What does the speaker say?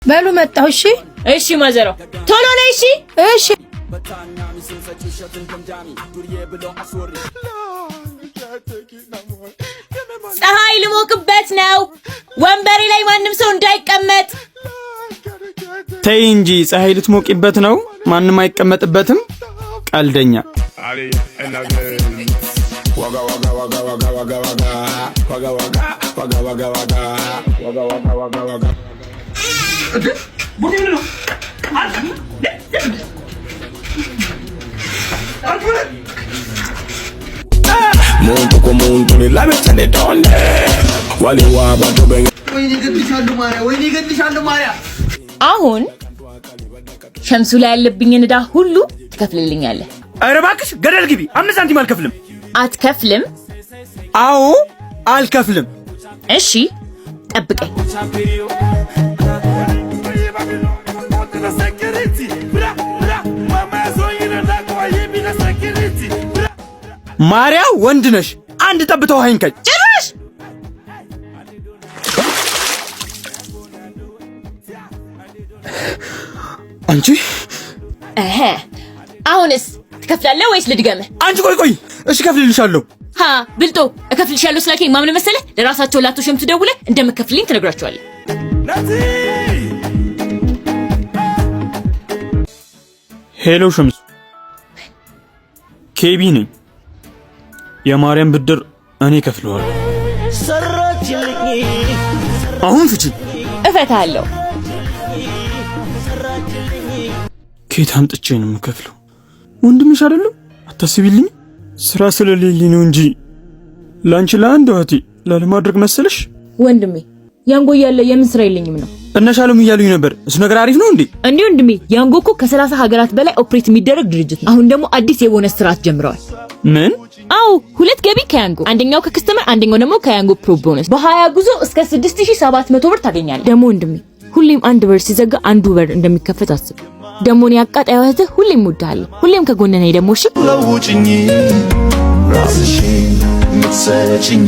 በሉ መጣሁ። እሺ እሺ ማዘሮ ቶሎ ነይ። እሺ እሺ ፀሐይ ልሞቅበት ነው። ወንበሬ ላይ ማንም ሰው እንዳይቀመጥ። ተይ እንጂ ፀሐይ ልትሞቂበት ነው። ማንም አይቀመጥበትም። ቀልደኛ Monto con monto ni la vecchia ne donne wali wa bato ben ወይኔ ማርያ አሁን ሸምሱ ላይ ያለብኝን ዕዳ ሁሉ ትከፍልልኛለህ። ኧረ እባክሽ ገደል ግቢ። 5 ሳንቲም አልከፍልም። አትከፍልም? አዎ አልከፍልም። እሺ ጠብቀኝ። ማርያ ወንድ ነሽ። አንድ ጠብታ ውሃ ይንከኝ። ጭራሽ አንቺ አሁንስ ትከፍላለህ ወይስ ልድገምህ? አንቺ ቆይ እሺ ከፍልልሻለሁ። ብልጦ እከፍልሻለሁ ስላልከኝ ማምን መሰለህ? ለራሳቸው ላቶ ሸምሱ ደውለህ እንደምከፍልልኝ ትነግራቸዋለህ። ሄሎ ሸምሱ፣ ኬቢ ነኝ። የማርያም ብድር እኔ ከፍለዋለሁ። አሁን ፍቺ። እፈታለሁ። ከየት አምጥቼ ነው የምከፍለው? ወንድምሽ አይደለም? አታስቢልኝ። ስራ ስለሌለኝ ነው እንጂ ላንቺ ለአንድ እህቴ ላለማድረግ መሰለሽ? ወንድሜ ያንጎ እያለ የምን ስራ የለኝም ነው? እነ ሻሎም እያሉኝ ነበር። እሱ ነገር አሪፍ ነው እንዴ? እንዴ ወንድሜ ያንጎ እኮ ከ30 ሀገራት በላይ ኦፕሬት የሚደረግ ድርጅት ነው። አሁን ደግሞ አዲስ የቦነስ ስርዓት ጀምረዋል። ምን? አው 2 ገቢ ከያንጎ፣ አንደኛው ከከስተመር አንደኛው ደግሞ ከያንጎ ፕሮ ቦነስ። በ20 ጉዞ እስከ 6700 ብር ታገኛለህ። ደግሞ ወንድሜ ሁሌም አንድ በር ሲዘጋ አንዱ በር እንደሚከፈት አስብ። ደሞን ያቃጣዩ እህትህ ሁሌም እወድሃለሁ። ሁሌም ከጎኔ ነኝ። ደግሞ እሺ ለውጭኝ ራስሽን ምትሰጪኝ